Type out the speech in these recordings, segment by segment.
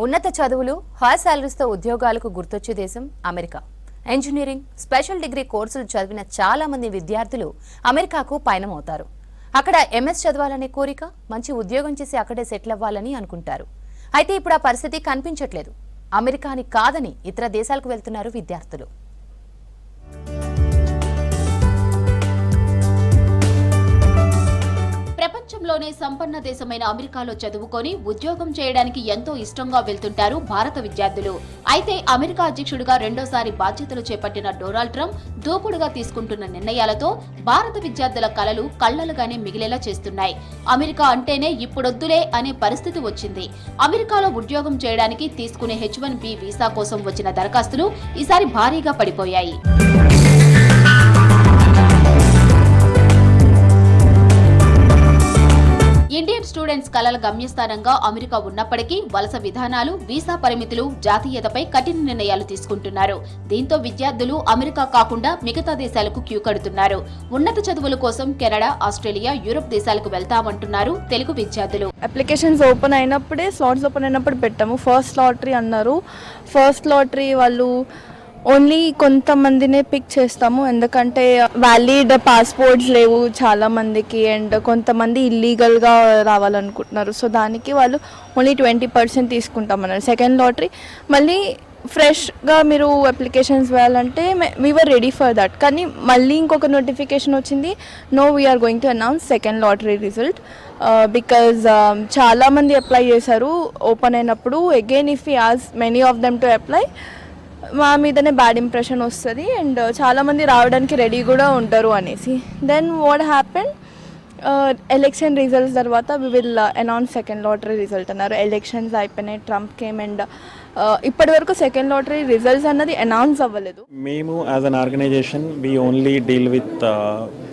ఉన్నత చదువులు హై సాలరీస్తో ఉద్యోగాలకు గుర్తొచ్చే దేశం అమెరికా. ఇంజనీరింగ్, స్పెషల్ డిగ్రీ కోర్సులు చదివిన చాలా మంది విద్యార్థులు అమెరికాకు పయనమవుతారు. అక్కడ ఎంఎస్ చదవాలనే కోరిక, మంచి ఉద్యోగం చేసి అక్కడే సెటిల్ అవ్వాలని అనుకుంటారు. అయితే ఇప్పుడు ఆ పరిస్థితి కనిపించట్లేదు. అమెరికాని కాదని ఇతర దేశాలకు వెళ్తున్నారు విద్యార్థులు. ప్రపంచంలోనే సంపన్న దేశమైన అమెరికాలో చదువుకొని ఉద్యోగం చేయడానికి ఎంతో ఇష్టంగా వెళ్తుంటారు భారత విద్యార్థులు. అయితే అమెరికా అధ్యక్షుడిగా రెండోసారి బాధ్యతలు చేపట్టిన డొనాల్డ్ ట్రంప్ దూకుడుగా తీసుకుంటున్న నిర్ణయాలతో భారత విద్యార్థుల కలలు కళ్లలుగానే మిగిలేలా చేస్తున్నాయి. అమెరికా అంటేనే ఇప్పుడొద్దులే అనే పరిస్థితి వచ్చింది. అమెరికాలో ఉద్యోగం చేయడానికి తీసుకునే H-1B వీసా కోసం వచ్చిన దరఖాస్తులు ఈసారి భారీగా పడిపోయాయి. ఇండియన్ స్టూడెంట్స్ కలల గమ్యస్థానంగా అమెరికా ఉన్నప్పటికీ వలస విధానాలు, వీసా పరిమితులు, జాతీయతపై కఠిన నిర్ణయాలు తీసుకుంటున్నారు. దీంతో విద్యార్థులు అమెరికా కాకుండా మిగతా దేశాలకు క్యూ కడుతున్నారు. ఉన్నత చదువుల కోసం కెనడా, ఆస్ట్రేలియా, యూరప్ దేశాలకు వెళ్తామంటున్నారు తెలుగు విద్యార్థులు. అప్లికేషన్స్ ఓపెన్ అయినప్పుడే, స్లాట్స్ ఓపెన్ అయినప్పుడు పెట్టాము. ఫస్ట్ లాటరీ అన్నారు. ఫస్ట్ లాటరీ వాళ్ళు ఓన్లీ కొంతమందినే పిక్ చేస్తాము, ఎందుకంటే వ్యాలిడ్ పాస్పోర్ట్స్ లేవు చాలా మందికి, అండ్ కొంతమంది ఇల్లీగల్గా రావాలనుకుంటున్నారు. సో దానికి వాళ్ళు ఓన్లీ 20% తీసుకుంటామన్నారు. సెకండ్ లాటరీ మళ్ళీ ఫ్రెష్గా మీరు అప్లికేషన్స్ వేయాలంటే వీఆర్ రెడీ ఫర్ దట్. కానీ మళ్ళీ ఇంకొక నోటిఫికేషన్ వచ్చింది, no we're going to announce second lottery result because చాలామంది అప్లై చేశారు ఓపెన్ అయినప్పుడు. Again if you ask many of them to apply, మా మీదనే బ్యాడ్ ఇంప్రెషన్ వస్తుంది అండ్ చాలామంది రావడానికి రెడీ కూడా ఉంటారు అనేసి. Then what happen, election results తర్వాత we will announce second lottery result అన్నారు. ఎలక్షన్స్ అయిపోయినాయి, ట్రంప్ కేమ్ అండ్ ఇప్పటి వరకు సెకండ్ లాటరీ రిజల్ట్స్ అన్నది అనౌన్స్ అవ్వలేదు. మేము as an organisation we only deal with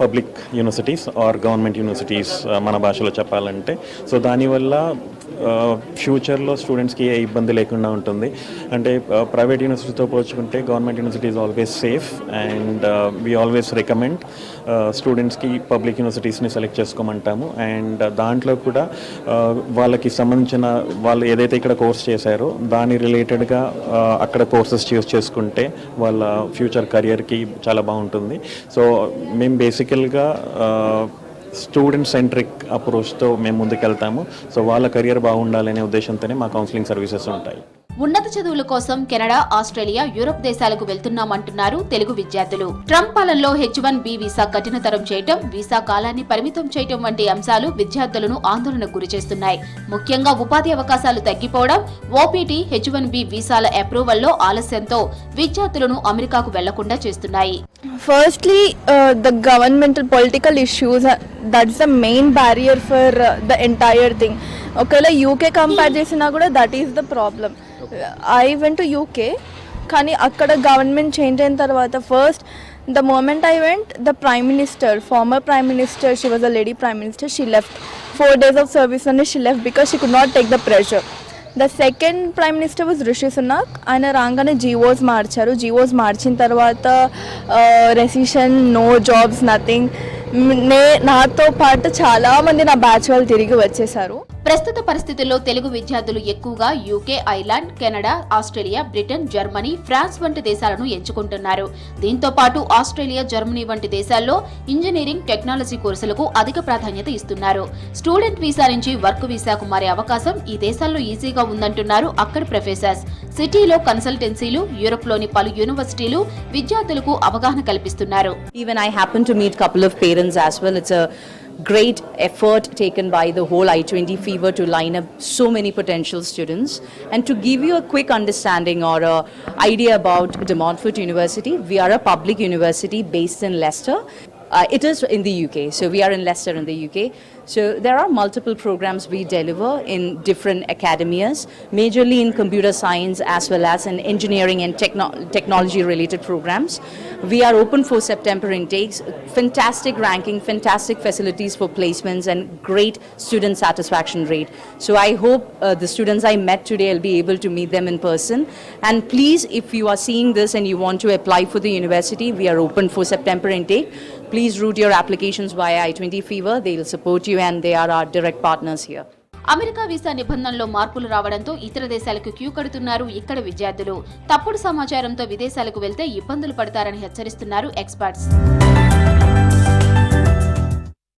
public universities or government universities మన భాషలో చెప్పాలంటే. సో దానివల్ల ఫ్యూచర్లో స్టూడెంట్స్కి ఏ ఇబ్బంది లేకుండా ఉంటుంది. అంటే ప్రైవేట్ యూనివర్సిటీతో పోల్చుకుంటే government university is always safe and we always recommend స్టూడెంట్స్కి పబ్లిక్ యూనివర్సిటీస్ని సెలెక్ట్ చేసుకోమంటాము. అండ్ దాంట్లో కూడా వాళ్ళకి సంబంధించిన వాళ్ళు ఏదైతే ఇక్కడ కోర్స్ చేశారో దాని రిలేటెడ్గా అక్కడ కోర్సెస్ చూస్ చేసుకుంటే వాళ్ళ ఫ్యూచర్ కెరియర్కి చాలా బాగుంటుంది. సో మేము బేసికల్గా స్టూడెంట్ సెంట్రిక్ అప్రోచ్తో మేము ముందుకెళ్తాము. సో వాళ్ళ కెరియర్ బాగుండాలనే ఉద్దేశంతోనే మా కౌన్సిలింగ్ సర్వీసెస్ ఉంటాయి. ఉన్నత చదువుల కోసం కెనడా, ఆస్ట్రేలియా, యూరప్ దేశాలకు వెళ్తున్నామంటున్నారు తెలుగు విద్యార్థులు. ట్రంప్ పాలనలో H-1B వీసా కఠినతరం చేయటం, వీసా కాలాన్ని పరిమితం చేయటం వంటి అంశాలు విద్యార్థులను ఆందోళనకు గురిచేస్తున్నాయి. ముఖ్యంగా ఉపాధి అవకాశాలు తగ్గిపోవడం, OPT, H-1B వీసాల అప్రూవల్లో ఆలస్యంతో విద్యార్థులను అమెరికాకు వెళ్లకుండా చేస్తున్నాయి. Firstly, the governmental political issues, that's the main barrier for the entire thing. ఒకవేళ యూకే కంపేర్ చేసినా కూడా that is the problem. I went to UK, కానీ అక్కడ గవర్నమెంట్ చేంజ్ అయిన తర్వాత first the moment I went, the prime minister, former prime minister, she was a lady prime minister, she left 4 days of service and she left because she could not take the pressure. The second prime minister was Rishi Sunak. ఆయన రాగానే GOs మార్చారు. GOs మార్చిన తర్వాత recession, no jobs, nothing. నాతో పాటు చాలా మంది నా బ్యాచ్ వాళ్ళు తిరిగి వచ్చేసారు. ప్రస్తుత పరిస్థితుల్లో తెలుగు విద్యార్థులు ఎక్కువగా UK, Ireland, Canada, Australia, Britain, Germany, France వంటి దేశాలను ఎంచుకుంటున్నారు. దీంతో పాటు ఆస్ట్రేలియా, జర్మనీ వంటి దేశాల్లో ఇంజనీరింగ్, టెక్నాలజీ కోర్సులకు అధిక ప్రాధాన్యత ఇస్తున్నారు. స్టూడెంట్ వీసా నుంచి వర్క్ వీసాకు మారే అవకాశం ఈ దేశాల్లో ఈజీగా ఉందంటున్నారు అక్కడి ప్రొఫెసర్స్. సిటీలో కన్సల్టెన్సీలు, యూరోప్లోని పలు యూనివర్సిటీలు విద్యార్థులకు అవగాహన కల్పిస్తున్నారు. Even I happen to meet couple of parents as well. It's a great effort taken by the whole I-20 fever to line up so many potential students. And to give you a quick understanding or a idea about De Montfort University, we are a public university based in Leicester. It is in the UK, so we are in Leicester in the UK. So there are multiple programs we deliver in different academias, majorly in computer science as well as in engineering and technology related programs. We are open for September intakes, fantastic ranking, fantastic facilities for placements and great student satisfaction rate. So I hope the students I met today, I'll be able to meet them in person. And please, if you are seeing this and you want to apply for the university, we are open for September intake. Please route your applications via I-20 Fever. They will support you and they are our direct partners here. America visa నిబంధనల్లో మార్పులు రావడంతో ఇతర దేశాలకు queue కడుతున్నారు ఇక్కడ విద్యార్థులు. తప్పుడు సమాచారంతో విదేశాలకు వెళ్తే ఇబ్బందులు పడతారని హెచ్చరిస్తున్నారు ఎక్స్పర్ట్స్.